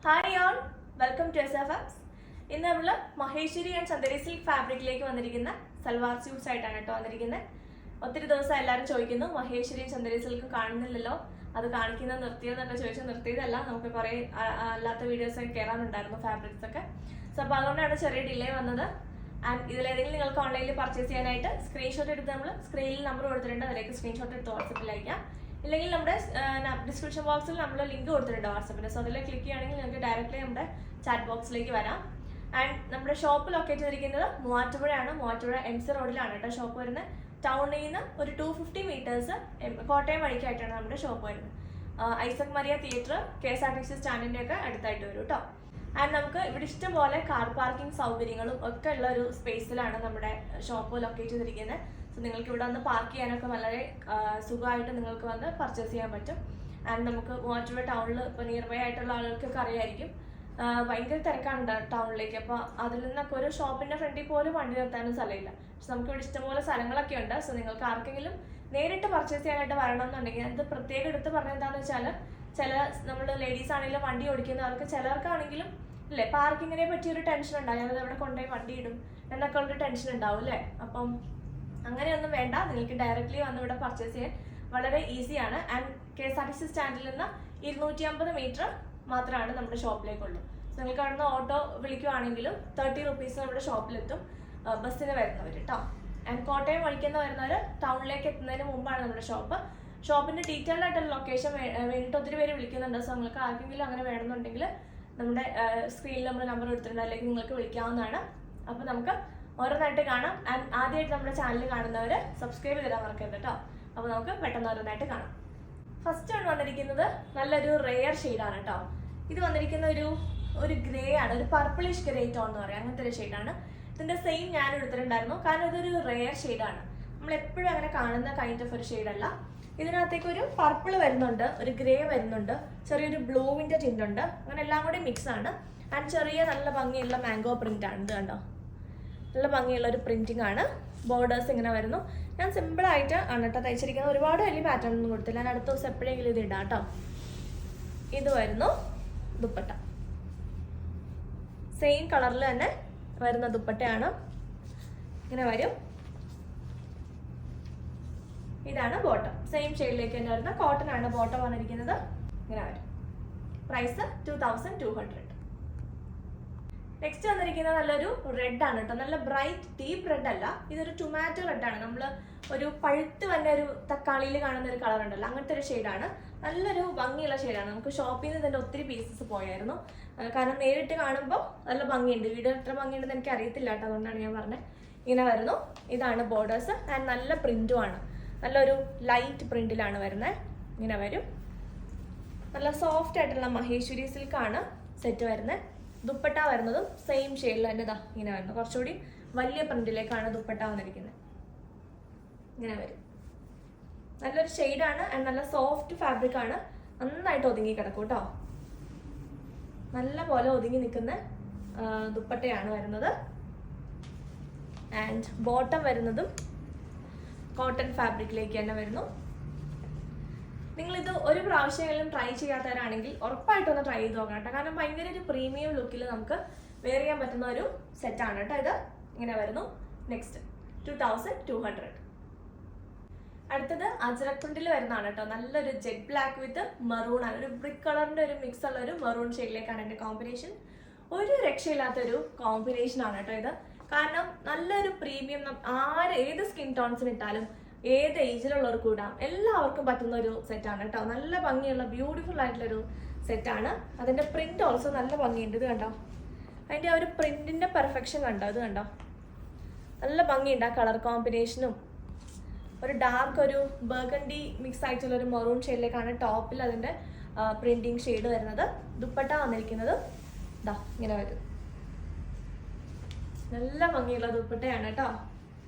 Hi all, welcome to SFX. ഇന്ന് നമ്മൾ Maheshwari and Chanderi silk ഫാബ്രിക്കിലേക്ക് വന്നിരിക്കുന്ന സൽവാർ സ്യൂട്ട്സ് ആയിട്ടാണ് കേട്ടോ വന്നിരിക്കുന്നത്. ഒത്തിരി ദിവസം എല്ലാവരും ചോദിക്കുന്നു മഹേശ്വരിയും ചന്ദേരി സിൽക്കും കാണുന്നില്ലല്ലോ, അത് കാണിക്കുന്നത് നിർത്തിയതെന്നൊക്കെ ചോദിച്ചാൽ നിർത്തിയതല്ല, നമുക്ക് കുറേ അല്ലാത്ത വീഡിയോസൊക്കെ കയറാനുണ്ടായിരുന്നു ഫാബ്രിക്സ് ഒക്കെ. സോ അപ്പോൾ അതുകൊണ്ടാണ് ചെറിയ ഡിലേ വന്നത്. ആൻഡ് ഇതിലേതെങ്കിലും നിങ്ങൾക്ക് ഓൺലൈനിൽ പർച്ചേസ് ചെയ്യാനായിട്ട് സ്ക്രീൻഷോട്ട് എടുത്ത് നമ്മൾ സ്ക്രീനിൽ നമ്പർ കൊടുത്തിട്ടുണ്ട്, അതിലേക്ക് സ്ക്രീൻഷോട്ട് എടുത്ത് വാട്സപ്പിൽ അയക്കാം. ഇല്ലെങ്കിൽ നമ്മുടെ ഡിസ്ക്രിപ്ഷൻ ബോക്സിൽ നമ്മൾ ലിങ്ക് കൊടുത്തിട്ടുണ്ട് വാട്സപ്പിൽ. സോ അതിൽ ക്ലിക്ക് ചെയ്യുകയാണെങ്കിൽ നിങ്ങൾക്ക് ഡയറക്റ്റ്ലി നമ്മുടെ ചാറ്റ് ബോക്സിലേക്ക് വരാം. ആൻഡ് നമ്മുടെ ഷോപ്പ് ലൊക്കേറ്റ് ചെയ്തിരിക്കുന്നത് മൂവാറ്റുപുഴയാണ്. മൂവാറ്റുപുഴ MC റോഡിലാണ് കേട്ടോ ഷോപ്പ് വരുന്നത്. ടൗണിൽ നിന്ന് ഒരു 250 മീറ്റേഴ്സ് കോട്ടയം വഴിക്കായിട്ടാണ് നമ്മുടെ ഷോപ്പ് വരുന്നത്. ഐസക് മരിയ തിയേറ്റർ, KSRTC സ്റ്റാൻഡിൻ്റെ ഒക്കെ അടുത്തായിട്ട് വരും കേട്ടോ. ആൻഡ് നമുക്ക് ഇവിടെ ഇഷ്ടംപോലെ കാർ പാർക്കിംഗ് സൗകര്യങ്ങളും ഒക്കെ ഉള്ള ഒരു സ്പേസിലാണ് നമ്മുടെ ഷോപ്പ് ലൊക്കേറ്റ് ചെയ്തിരിക്കുന്നത്. സോ നിങ്ങൾക്ക് ഇവിടെ വന്ന് പാർക്ക് ചെയ്യാനൊക്കെ വളരെ സുഖമായിട്ട് നിങ്ങൾക്ക് വന്ന് പർച്ചേസ് ചെയ്യാൻ പറ്റും. ആൻഡ് നമുക്ക് മൂവാറ്റുപുഴ ടൗണിൽ ഇപ്പോൾ നിയർ ബൈ ആയിട്ടുള്ള ആളുകൾക്കൊക്കെ അറിയായിരിക്കും, ഭയങ്കര തിരക്കാണ് ടൗണിലേക്ക്. അപ്പോൾ അതിൽ നിന്നൊക്കെ ഒരു ഷോപ്പിൻ്റെ ഫ്രണ്ടിൽ പോലും വണ്ടി നിർത്താനും സ്ഥലമില്ല. പക്ഷെ നമുക്ക് ഇവിടെ ഇഷ്ടംപോലെ സ്ഥലങ്ങളൊക്കെ ഉണ്ട്. സോ നിങ്ങൾക്ക് ആർക്കെങ്കിലും നേരിട്ട് പർച്ചേസ് ചെയ്യാനായിട്ട് വരണം എന്നുണ്ടെങ്കിൽ, അത് പ്രത്യേകം എടുത്ത് പറഞ്ഞത് എന്താണെന്ന് വെച്ചാൽ, ചില നമ്മൾ ലേഡീസ് ആണെങ്കിലും വണ്ടി ഓടിക്കുന്നവർക്ക് ചിലർക്കാണെങ്കിലും ഇല്ലേ പാർക്കിങ്ങിനെ പറ്റിയൊരു ടെൻഷൻ ഉണ്ടാവും, ഞാനത് അവിടെ കൊണ്ടുപോയി വണ്ടി ഇടും എന്നൊക്കെ ഉള്ളൊരു ടെൻഷൻ ഉണ്ടാവും അല്ലേ. അപ്പം അങ്ങനെയൊന്നും വേണ്ട, നിങ്ങൾക്ക് ഡയറക്റ്റ്ലി വന്ന് ഇവിടെ പർച്ചേസ് ചെയ്യാൻ വളരെ ഈസിയാണ്. ആൻഡ് KSRTC സ്റ്റാൻഡിൽ നിന്ന് 250 മീറ്റർ മാത്രമാണ് നമ്മുടെ ഷോപ്പിലേക്കുള്ളൂ. സോ നിങ്ങൾക്ക് അവിടെ നിന്ന് ഓട്ടോ വിളിക്കുവാണെങ്കിലും 30 റുപ്പീസ് നമ്മുടെ ഷോപ്പിലെത്തും, ബസ്സിന് വരുന്നവർ കേട്ടോ. ആൻഡ് കോട്ടയം വഴിക്കുന്ന വരുന്നവർ ടൗണിലേക്ക് എത്തുന്നതിന് മുമ്പാണ് നമ്മുടെ ഷോപ്പ്. ഷോപ്പിൻ്റെ ഡീറ്റെയിൽഡ് ആയിട്ടുള്ള ലൊക്കേഷൻ വേണ്ടിയിട്ട് ഒത്തിരി പേര് വിളിക്കുന്നുണ്ട്. സോ നിങ്ങൾക്ക് ആർക്കെങ്കിലും അങ്ങനെ വേണമെന്നുണ്ടെങ്കിൽ നമ്മുടെ സ്ക്രീനിൽ നമ്മൾ നമ്പർ എടുത്തിട്ടുണ്ട്, അല്ലെങ്കിൽ നിങ്ങൾക്ക് വിളിക്കാവുന്നതാണ്. അപ്പോൾ നമുക്ക് ഓരോന്നായിട്ട് കാണാം. ആൻഡ് ആദ്യമായിട്ട് നമ്മുടെ ചാനൽ കാണുന്നവർ സബ്സ്ക്രൈബ് ചെയ്താൽ മറക്കരുത് കേട്ടോ. അപ്പോൾ നമുക്ക് പെട്ടെന്ന് ഓരോന്നായിട്ട് കാണാം. ഫസ്റ്റ് ആണ് വന്നിരിക്കുന്നത് നല്ലൊരു റെയർ ഷെയ്ഡാണ് കേട്ടോ. ഇത് വന്നിരിക്കുന്ന ഒരു ഗ്രേ ആണ്, ഒരു പർപ്പിളിഷ് ഗ്രേ ടോൺ എന്ന് പറയാം, അങ്ങനത്തെ ഒരു ഷെയ്ഡാണ്. ഇതിൻ്റെ സെയിം ഞാൻ എടുത്തിട്ടുണ്ടായിരുന്നു, കാരണം ഇതൊരു റെയർ ഷെയ്ഡാണ്. നമ്മൾ എപ്പോഴും അങ്ങനെ കാണുന്ന കൈൻഡ് ഓഫ് ഒരു ഷെയ്ഡല്ല. ഇതിനകത്തേക്ക് ഒരു പർപ്പിൾ വരുന്നുണ്ട്, ഒരു ഗ്രേ വരുന്നുണ്ട്, ചെറിയൊരു ബ്ലൂവിൻ്റെ ടിൻ്റ് ഉണ്ട്, അങ്ങനെ എല്ലാം കൂടി മിക്സ് ആണ്. ആൻഡ് ചെറിയ നല്ല ഭംഗിയുള്ള മാംഗോ പ്രിന്റ് ആണ് ഇത് കണ്ടോ, നല്ല ഭംഗിയുള്ള ഒരു പ്രിന്റിംഗ് ആണ്. ബോർഡേഴ്സ് ഇങ്ങനെ വരുന്നു. ഞാൻ സിമ്പിളായിട്ട് ആണ് കേട്ടോ തയ്ച്ചിരിക്കുന്നത്, ഒരുപാട് വലിയ പാറ്റേൺ ഒന്നും കൊടുത്തില്ല. ഞാൻ അടുത്ത ദിവസം എപ്പോഴെങ്കിലും ഇത് ഇടാം കേട്ടോ. ഇത് വരുന്നു ദുപ്പട്ട, സെയിം കളറിൽ തന്നെ വരുന്ന ദുപ്പട്ടയാണ്, ഇങ്ങനെ വരും. ഇതാണ് ബോട്ടം, സെയിം ഷെയ്ഡിലേക്ക് തന്നെ വരുന്ന കോട്ടൺ ആണ് ബോട്ടം വന്നിരിക്കുന്നത്, ഇങ്ങനെ വരും. പ്രൈസ് 2200. നെക്സ്റ്റ് വന്നിരിക്കുന്നത് നല്ലൊരു റെഡ് ആണ് കേട്ടോ, നല്ല ബ്രൈറ്റ് ഡീപ്പ് റെഡ് അല്ല, ഇതൊരു ടൊമാറ്റോ റെഡ് ആണ്. നമ്മൾ ഒരു പഴുത്ത് തന്നെ ഒരു തക്കാളിയിൽ കാണുന്ന ഒരു കളർ ഉണ്ടല്ലോ, അങ്ങനത്തെ ഒരു ഷെയ്ഡാണ്. നല്ലൊരു ഭംഗിയുള്ള ഷെയ്ഡാണ്. നമുക്ക് ഷോപ്പിൽ നിന്ന് ഇതിൻ്റെ ഒത്തിരി പീസസ് പോയായിരുന്നു, കാരണം നേരിട്ട് കാണുമ്പോൾ നല്ല ഭംഗിയുണ്ട്. വീഡിയോ എത്ര ഭംഗിയുണ്ടെന്ന് എനിക്ക് അറിയത്തില്ല കേട്ടോ, അതുകൊണ്ടാണ് ഞാൻ പറഞ്ഞത്. ഇങ്ങനെ വരുന്നു, ഇതാണ് ബോർഡേഴ്സ്. ആൻഡ് നല്ല പ്രിന്റും ആണ്, നല്ലൊരു ലൈറ്റ് പ്രിന്റിലാണ് വരുന്നത്, ഇങ്ങനെ വരും. നല്ല സോഫ്റ്റ് ആയിട്ടുള്ള മഹേശ്വരി സിൽക്കാണ് സെറ്റ് വരുന്നത്. ദുപ്പട്ട വരുന്നതും സെയിം ഷെയ്ഡിൽ തന്നെ ഇതാ ഇങ്ങനെ വരുന്നു, കുറച്ചുകൂടി വലിയ പ്രിന്റിലേക്കാണ് ദുപ്പട്ട വന്നിരിക്കുന്നത്, ഇങ്ങനെ വരും. നല്ലൊരു ഷെയ്ഡാണ് ആൻഡ് നല്ല സോഫ്റ്റ് ഫാബ്രിക് ആണ്, നന്നായിട്ട് ഒതുങ്ങി കിടക്കും കേട്ടോ. നല്ല പോലെ ഒതുങ്ങി നിൽക്കുന്ന ദുപ്പട്ടയാണ് വരുന്നത്. ആൻഡ് ബോട്ടം വരുന്നതും കോട്ടൺ ഫാബ്രിക്കിലേക്ക് തന്നെ വരുന്നു. നിങ്ങളിത് ഒരു പ്രാവശ്യമെങ്കിലും ട്രൈ ചെയ്യാത്തവരാണെങ്കിൽ ഉറപ്പായിട്ടും ഒന്ന് ട്രൈ ചെയ്ത് നോക്കണം കേട്ടോ, കാരണം ഭയങ്കര ഒരു പ്രീമിയം ലുക്കിൽ നമുക്ക് വെയർ ചെയ്യാൻ പറ്റുന്ന ഒരു സെറ്റാണ് കേട്ടോ ഇത്. ഇങ്ങനെ വരുന്നു. നെക്സ്റ്റ് 2200. അടുത്തത് അജ്രക് പ്രിന്റിൽ വരുന്നതാണ് കേട്ടോ, നല്ലൊരു ജെറ്റ് ബ്ലാക്ക് വിത്ത് മെറൂൺ ആണ്, ഒരു ബ്രിക്ക് കളറിന്റെ ഒരു മിക്സ് ഉള്ള ഒരു മെറൂൺ ഷെയ്ഡിലേക്കാണ് എൻ്റെ കോമ്പിനേഷൻ. ഒരു രക്ഷയില്ലാത്തൊരു കോമ്പിനേഷൻ ആണ് കേട്ടോ ഇത്, കാരണം നല്ലൊരു പ്രീമിയം, ഏത് സ്കിൻ ടോൺസിന് ഇട്ടാലും ഏത് ഏജിലുള്ളവർക്ക് ഇടാം, എല്ലാവർക്കും പറ്റുന്ന ഒരു സെറ്റാണ് കേട്ടോ. നല്ല ഭംഗിയുള്ള ബ്യൂട്ടിഫുൾ ആയിട്ടുള്ളൊരു സെറ്റാണ്. അതിൻ്റെ പ്രിന്റ് ഓൾസോ നല്ല ഭംഗിയുണ്ട്, ഇത് കണ്ടോ, അതിൻ്റെ ആ ഒരു പ്രിന്റിന്റെ പെർഫെക്ഷൻ കണ്ടോ, ഇത് കണ്ടോ, നല്ല ഭംഗിയുണ്ട്. ആ കളർ കോമ്പിനേഷനും ഒരു ഡാർക്ക് ഒരു ബർഗണ്ടി മിക്സ് ആയിട്ടുള്ള ഒരു മെറൂൺ ഷെയ്ഡിലേക്കാണ് ടോപ്പിൽ അതിൻ്റെ പ്രിന്റിങ് ഷെയ്ഡ് വരുന്നത്. ദുപ്പട്ട വന്നിരിക്കുന്നത് ഇതാ ഇങ്ങനെ വരും, നല്ല ഭംഗിയുള്ള ദുപ്പട്ടയാണ് കേട്ടോ,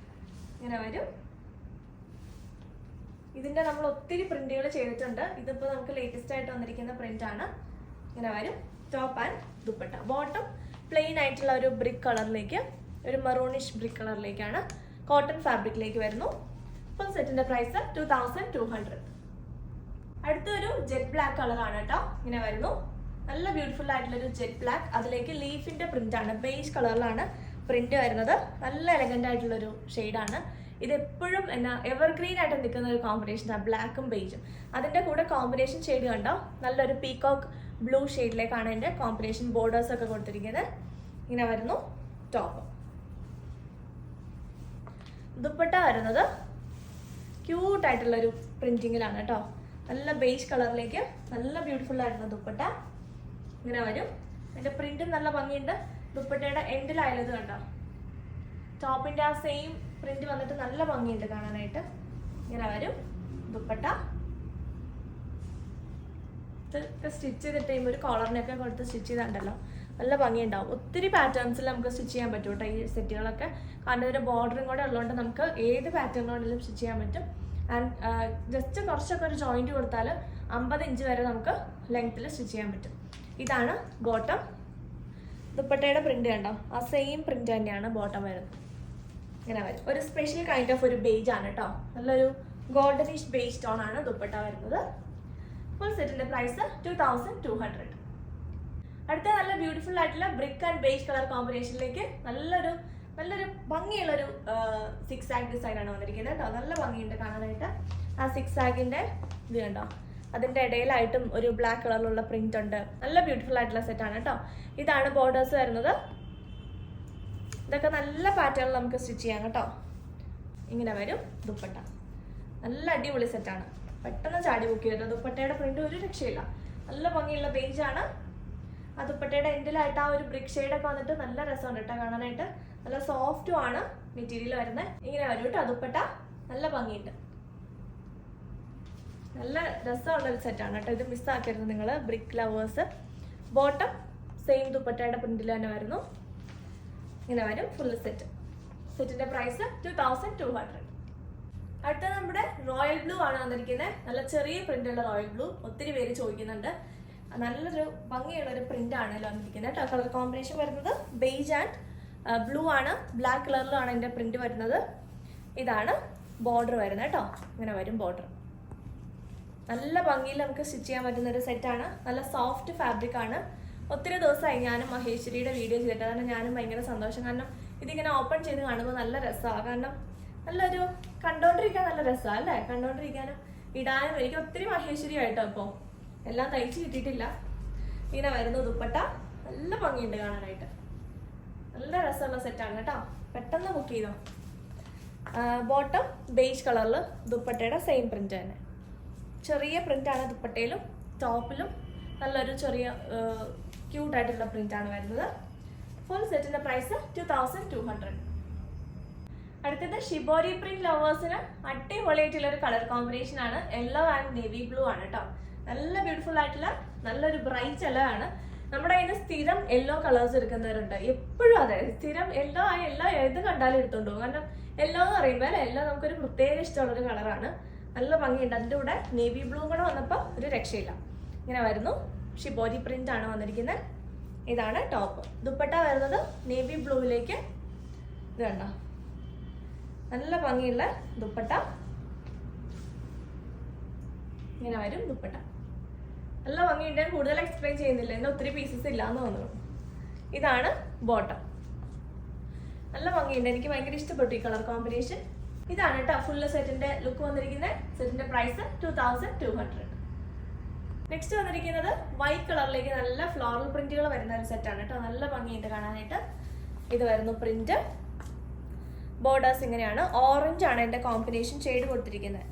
ഇങ്ങനെ വരും. ഇതിൻ്റെ നമ്മൾ ഒത്തിരി പ്രിന്റുകൾ ചെയ്തിട്ടുണ്ട്, ഇതിപ്പോൾ നമുക്ക് ലേറ്റസ്റ്റ് ആയിട്ട് വന്നിരിക്കുന്ന പ്രിന്റ് ആണ്, ഇങ്ങനെ വരും. Top and dupatta. Bottom plain ആയിട്ടുള്ള ഒരു ബ്രിക്ക് കളറിലേക്ക്, ഒരു മെറൂണിഷ് ബ്രിക്ക് കളറിലേക്കാണ്, കോട്ടൺ ഫാബ്രിക്കിലേക്ക് വരുന്നു. ഫുൾ സെറ്റിന്റെ പ്രൈസ് 2200. അടുത്തൊരു ജെറ്റ് ബ്ലാക്ക് കളറാണ് കേട്ടോ, ഇങ്ങനെ വരുന്നു. നല്ല ബ്യൂട്ടിഫുൾ ആയിട്ടുള്ളൊരു ജെറ്റ് ബ്ലാക്ക്, അതിലേക്ക് ലീഫിന്റെ പ്രിന്റ് ആണ്, ബേജ് കളറിലാണ് പ്രിന്റ് വരുന്നത്. നല്ല എലഗന്റ് ആയിട്ടുള്ളൊരു ഷെയ്ഡാണ് ഇത്. എപ്പോഴും എവർഗ്രീൻ ആയിട്ട് നിൽക്കുന്ന ഒരു കോമ്പിനേഷനാണ് ബ്ലാക്കും ബേജും. അതിന്റെ കൂടെ കോമ്പിനേഷൻ ഷെയ്ഡ് കണ്ടോ, നല്ലൊരു പീകോക്ക് ബ്ലൂ ഷെയ്ഡിലേക്കാണ് എൻ്റെ കോമ്പിനേഷൻ ബോർഡേഴ്സ് ഒക്കെ കൊടുത്തിരിക്കുന്നത്. ഇങ്ങനെ വരുന്നു ടോപ്പ്. ദുപ്പട്ട വരുന്നത് ക്യൂട്ട് ആയിട്ടുള്ളൊരു പ്രിന്റിങ്ങിലാണ് കേട്ടോ. നല്ല ബേജ് കളറിലേക്ക് നല്ല ബ്യൂട്ടിഫുൾ ആയിട്ടുള്ള ദുപ്പട്ട ഇങ്ങനെ വരും. അതിന്റെ പ്രിന്റും നല്ല ഭംഗിയുണ്ട്. ദുപ്പട്ടയുടെ എൻഡിലായത് കണ്ടോ, ടോപ്പിന്റെ ആ സെയിം പ്രിന്റ് വന്നിട്ട് നല്ല ഭംഗിയുണ്ട് കാണാനായിട്ട്. ഇങ്ങനെ വരും ദുപ്പട്ട. ഇതൊക്കെ സ്റ്റിച്ച് ചെയ്തിട്ട് കഴിയുമ്പോൾ ഒരു കോളറിനൊക്കെ കൊടുത്ത് സ്റ്റിച്ച് ചെയ്താണ്ടല്ലോ നല്ല ഭംഗിയുണ്ടാവും. ഒത്തിരി പാറ്റേൺസിൽ നമുക്ക് സ്റ്റിച്ച് ചെയ്യാൻ പറ്റും കേട്ടോ ഈ സെറ്റുകളൊക്കെ. കാരണം ഇതിന്റെ ബോർഡറും കൂടെ ഉള്ളതുകൊണ്ട് നമുക്ക് ഏത് പാറ്റേണിലും സ്റ്റിച്ച് ചെയ്യാൻ പറ്റും. ആൻഡ് ജസ്റ്റ് കുറച്ചൊക്കെ ഒരു ജോയിന്റ് കൊടുത്താൽ 50 ഇഞ്ച് വരെ നമുക്ക് ലെങ്ത്തിൽ സ്റ്റിച്ച് ചെയ്യാൻ പറ്റും. ഇതാണ് ബോട്ടം. ദുപ്പട്ടയുടെ പ്രിന്റ് കണ്ടോ, ആ സെയിം പ്രിന്റ് തന്നെയാണ് ബോട്ടം വരുന്നത്. ഇങ്ങനെ വരും. ഒരു സ്പെഷ്യൽ കൈൻഡ് ഓഫ് ഒരു ബേജ് ആണ് കേട്ടോ. നല്ലൊരു ഗോൾഡനിഷ് ബേജ് ടോൺ ആണ് ദുപ്പട്ട വരുന്നത്. ഫുൾ സെറ്റിന്റെ പ്രൈസ് 2200. അടുത്ത നല്ല ബ്യൂട്ടിഫുൾ ആയിട്ടുള്ള ബ്രിക്ക് ആൻഡ് ബേജ് കളർ കോമ്പിനേഷനിലേക്ക് നല്ലൊരു ഭംഗിയുള്ളൊരു 6 ആഗ് ഡിസൈൻ ആണ് വന്നിരിക്കുന്നത് കേട്ടോ. നല്ല ഭംഗിയുണ്ട് കാണാനായിട്ട്. ആ 6 ആഗിന്റെ ഇത് കണ്ടോ, അതിന്റെ ഇടയിലായിട്ടും ഒരു ബ്ലാക്ക് കളറിലുള്ള പ്രിന്റ് ഉണ്ട്. നല്ല ബ്യൂട്ടിഫുൾ ആയിട്ടുള്ള സെറ്റാണ് കേട്ടോ. ഇതാണ് ബോർഡേഴ്സ് വരുന്നത്. ഇതൊക്കെ നല്ല പാറ്റേണിൽ നമുക്ക് സ്റ്റിച്ച് ചെയ്യാം കേട്ടോ. ഇങ്ങനെ വരും ദുപ്പട്ട. നല്ല അടിപൊളി സെറ്റാണ്, പെട്ടെന്ന് ചാടി ബുക്ക് ചെയ്തിട്ട്. ദുപ്പട്ടയുടെ പ്രിന്റ് ഒരു രക്ഷയില്ല, നല്ല ഭംഗിയുള്ള ബേജാണ്. ആ ദുപ്പട്ടയുടെ എൻഡിലായിട്ട് ആ ഒരു ബ്രിക്ക് ഷെയ്ഡൊക്കെ വന്നിട്ട് നല്ല രസമുണ്ട് കേട്ടോ കാണാനായിട്ട്. നല്ല സോഫ്റ്റും ആണ് മെറ്റീരിയൽ വരുന്നത്. ഇങ്ങനെ വരും കേട്ടോ ദുപ്പട്ട. നല്ല ഭംഗിയുണ്ട്, നല്ല രസമുള്ളൊരു സെറ്റാണ് കേട്ടോ. ഇത് മിസ്സാക്കരുത് നിങ്ങൾ, ബ്രിക്ക് ലവേഴ്സ്. ബോട്ടം സെയിം ദുപ്പട്ടയുടെ പ്രിന്റിൽ തന്നെ വരുന്നു. ഇങ്ങനെ വരും ഫുൾ സെറ്റ്. സെറ്റിന്റെ പ്രൈസ് 2200. അടുത്ത നമ്മുടെ റോയൽ ബ്ലൂ ആണ് വന്നിരിക്കുന്നത്. നല്ല ചെറിയ പ്രിന്റുള്ള റോയൽ ബ്ലൂ. ഒത്തിരി പേര് ചോദിക്കുന്നുണ്ട്. നല്ലൊരു ഭംഗിയുള്ള ഒരു പ്രിന്റ് ആണ് വന്നിരിക്കുന്നത് കേട്ടോ. കളർ കോമ്പിനേഷൻ വരുന്നത് ബേജ് ആൻഡ് ബ്ലൂ ആണ്. ബ്ലാക്ക് കളറിലാണ് എൻ്റെ പ്രിന്റ് വരുന്നത്. ഇതാണ് ബോർഡർ വരുന്നത് കേട്ടോ. ഇങ്ങനെ വരും ബോർഡർ. നല്ല ഭംഗിയിൽ നമുക്ക് സ്റ്റിച്ച് ചെയ്യാൻ പറ്റുന്ന ഒരു സെറ്റാണ്. നല്ല സോഫ്റ്റ് ഫാബ്രിക് ആണ്. ഒത്തിരി ദിവസമായി ഞാനും മഹേശ്വരിയുടെ വീഡിയോ ചെയ്തിട്ട്. കാരണം ഞാനും ഭയങ്കര സന്തോഷം. കാരണം ഇതിങ്ങനെ ഓപ്പൺ ചെയ്ത് കാണുമ്പോൾ നല്ല രസമാണ്. കാരണം നല്ലൊരു കണ്ടോണ്ടിരിക്കാൻ നല്ല രസമാണ് അല്ലേ, കണ്ടോണ്ടിരിക്കാനും ഇടാനും. എനിക്ക് ഒത്തിരി മഹേശ്വരി ആയിട്ടോ ഇപ്പോൾ എല്ലാം തയ്ച്ച് കിട്ടിയിട്ടില്ല. ഇങ്ങനെ വരുന്നു ദുപ്പട്ട. നല്ല ഭംഗിയുണ്ട് കാണാനായിട്ട്. നല്ല രസമുള്ള സെറ്റാണ് കേട്ടോ. പെട്ടെന്ന് ബുക്ക് ചെയ്തോ. ബോട്ടം ബേജ് കളറിൽ ദുപ്പട്ടയുടെ സെയിം പ്രിന്റ് തന്നെ. ചെറിയ പ്രിന്റാണ് ദുപ്പട്ടയിലും ടോപ്പിലും. നല്ലൊരു ചെറിയ ക്യൂട്ടായിട്ടുള്ള പ്രിന്റാണ് വരുന്നത്. ഫുൾ സെറ്റിന്റെ പ്രൈസ് 2200. അടുത്തത് ഷിബോരി പ്രിന്റ് ലവേഴ്സിന് അടിപൊളിയായിട്ടുള്ള ഒരു കളർ കോമ്പിനേഷൻ ആണ്. യെല്ലോ ആൻഡ് നേവി ബ്ലൂ ആണ് കേട്ടോ. നല്ല ബ്യൂട്ടിഫുൾ ആയിട്ടുള്ള നല്ലൊരു ബ്രൈറ്റ് യെല്ലോ ആണ്. നമ്മുടെ അതിന് സ്ഥിരം യെല്ലോ കളേഴ്സ് എടുക്കുന്നവരുണ്ട്. എപ്പോഴും അതെ, സ്ഥിരം യെല്ലോ ആയ യെല്ലോ ഏത് കണ്ടാലും എടുത്തോണ്ടു. കാരണം യെല്ലോ എന്ന് പറയുമ്പോൾ യെല്ലോ നമുക്കൊരു പ്രത്യേക ഇഷ്ടമുള്ളൊരു കളറാണ്. നല്ല ഭംഗിയുണ്ട്. അതിൻ്റെ കൂടെ നേവി ബ്ലൂ കൂടെ വന്നപ്പോൾ ഒരു രക്ഷയില്ല. ഇങ്ങനെ വരുന്നു. ഷിബോരി പ്രിന്റ് ആണ് വന്നിരിക്കുന്നത്. ഇതാണ് ടോപ്പ്. ദുപ്പട്ട വരുന്നത് നേവി ബ്ലൂവിലേക്ക്. ഇത് കണ്ടോ, നല്ല ഭംഗിയുള്ള ദുപ്പട്ട. ഇങ്ങനെ വരും ദുപ്പട്ട. നല്ല ഭംഗിയുണ്ട്. കൂടുതൽ എക്സ്പ്ലെയിൻ ചെയ്യുന്നില്ല, ഇതിന് ഒത്തിരി പീസസ് ഇല്ല എന്ന് തോന്നുന്നു. ഇതാണ് ബോട്ടം. നല്ല ഭംഗിയുണ്ട്. എനിക്ക് ഭയങ്കര ഇഷ്ടപ്പെട്ടു ഈ കളർ കോമ്പിനേഷൻ. ഇതാണ് കേട്ടോ ഫുള്ള് സെറ്റിന്റെ ലുക്ക് വന്നിരിക്കുന്നത്. സെറ്റിന്റെ പ്രൈസ് 2200. നെക്സ്റ്റ് വന്നിരിക്കുന്നത് വൈറ്റ് കളറിലേക്ക് നല്ല ഫ്ലോറൽ പ്രിന്റുകൾ വരുന്ന ഒരു സെറ്റാണ് കേട്ടോ. നല്ല ഭംഗിയുണ്ട് കാണാനായിട്ട്. ഇത് വരുന്നു പ്രിന്റ്. ബോർഡേഴ്സ് ഇങ്ങനെയാണ്. ഓറഞ്ച് ആണ് എൻ്റെ കോമ്പിനേഷൻ ഷെയ്ഡ് കൊടുത്തിരിക്കുന്നത്.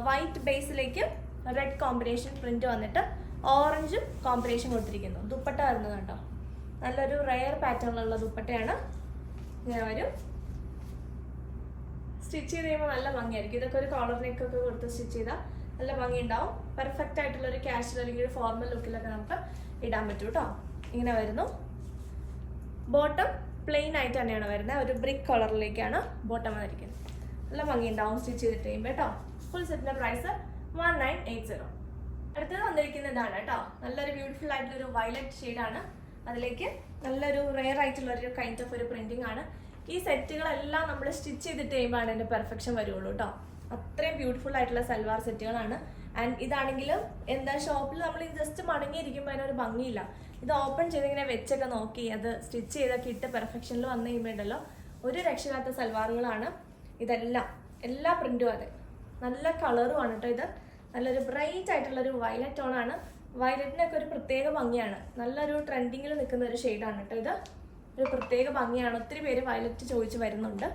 വൈറ്റ് ബേസിലേക്ക് റെഡ് കോമ്പിനേഷൻ പ്രിന്റ് വന്നിട്ട് ഓറഞ്ചും കോമ്പിനേഷൻ കൊടുത്തിരിക്കുന്നു. ദുപ്പട്ട വരുന്നത് കേട്ടോ. നല്ലൊരു റെയർ പാറ്റേണിലുള്ള ദുപ്പട്ടയാണ്. ഇങ്ങനെ വരും. സ്റ്റിച്ച് ചെയ്ത് കഴിയുമ്പോൾ നല്ല ഭംഗിയായിരിക്കും. ഇതൊക്കെ ഒരു കോളർ നെക്കൊക്കെ കൊടുത്ത് സ്റ്റിച്ച് ചെയ്താൽ നല്ല ഭംഗി ഉണ്ടാവും. പെർഫെക്റ്റ് ആയിട്ടുള്ള ഒരു കാഷ്വൽ അല്ലെങ്കിൽ ഒരു ഫോർമൽ ലുക്കിലൊക്കെ നമുക്ക് ഇടാൻ പറ്റും കേട്ടോ. ഇങ്ങനെ വരുന്നു. ബോട്ടം പ്ലെയിൻ ആയിട്ട് തന്നെയാണ് വരുന്നത്. ഒരു ബ്രിക്ക് കളറിലേക്കാണ് ബോട്ടം വന്നിരിക്കുന്നത്. നല്ല ഭംഗി ഉണ്ടാവും സ്റ്റിച്ച് ചെയ്തിട്ട് കഴിയുമ്പോൾ കേട്ടോ. ഫുൾ സെറ്റിന്റെ പ്രൈസ് 1980. അടുത്തത് വന്നിരിക്കുന്നതാണ് കേട്ടോ. നല്ലൊരു ബ്യൂട്ടിഫുൾ ആയിട്ടുള്ളൊരു വയലറ്റ് ഷെയ്ഡാണ്. അതിലേക്ക് നല്ലൊരു റെയർ ആയിട്ടുള്ളൊരു കൈൻഡ് ഓഫ് ഒരു പ്രിന്റിംഗ് ആണ്. ഈ സെറ്റുകളെല്ലാം നമ്മൾ സ്റ്റിച്ച് ചെയ്തിട്ട് കഴിയുമ്പോഴാണ് അതിൻ്റെ പെർഫെക്ഷൻ വരുള്ളൂ കേട്ടോ. അത്രയും ബ്യൂട്ടിഫുൾ ആയിട്ടുള്ള സൽവാർ സെറ്റുകളാണ്. ആൻഡ് ഇതാണെങ്കിലും എന്താ ഷോപ്പിൽ നമ്മൾ ജസ്റ്റ് മടങ്ങിയിരിക്കുമ്പോൾ അതിനൊരു ഭംഗിയില്ല. ഇത് ഓപ്പൺ ചെയ്തിങ്ങനെ വെച്ചൊക്കെ നോക്കി അത് സ്റ്റിച്ച് ചെയ്തൊക്കെ ഇട്ട് പെർഫെക്ഷനിൽ വന്നു കഴിയുമ്പോഴല്ലോ ഒരു രക്ഷയില്ലാത്ത സൽവാറുകളാണ് ഇതെല്ലാം. എല്ലാ പ്രിന്റും അതെ, നല്ല കളറുമാണ് കേട്ടോ. ഇത് നല്ലൊരു ബ്രൈറ്റ് ആയിട്ടുള്ളൊരു വയലറ്റ് ടോണാണ്. വയലറ്റിനൊക്കെ ഒരു പ്രത്യേക ഭംഗിയാണ്, നല്ലൊരു ട്രെൻഡിങ്ങിൽ നിൽക്കുന്ന ഒരു ഷെയ്ഡാണ് കേട്ടോ. ഇത് ഒരു പ്രത്യേക ഭംഗിയാണ്. ഒത്തിരി പേര് വയലറ്റ് ചോദിച്ച് വരുന്നുണ്ട്.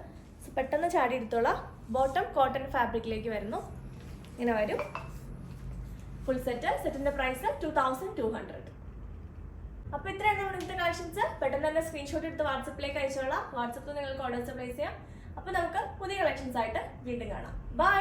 പെട്ടെന്ന് ചാടി എടുത്തോളാം. ബോട്ടം കോട്ടൺ ഫാബ്രിക്കിലേക്ക് വരുന്നു. ഇങ്ങനെ വരും ഫുൾ സെറ്റിന്റെ പ്രൈസ് 2200. അപ്പോൾ ഇത്രയാണ് നമ്മുടെ ഇന്നത്തെ കളക്ഷൻസ്. പെട്ടെന്ന് തന്നെ സ്ക്രീൻഷോട്ട് എടുത്ത് വാട്സപ്പിലേക്ക് അയച്ചോളാം. വാട്സപ്പിൽ നിങ്ങൾക്ക് ഓർഡേഴ്സ് പ്ലേസ് ചെയ്യാം. അപ്പോൾ നമുക്ക് പുതിയ കളക്ഷൻസ് ആയിട്ട് വീണ്ടും കാണാം. ബൈ.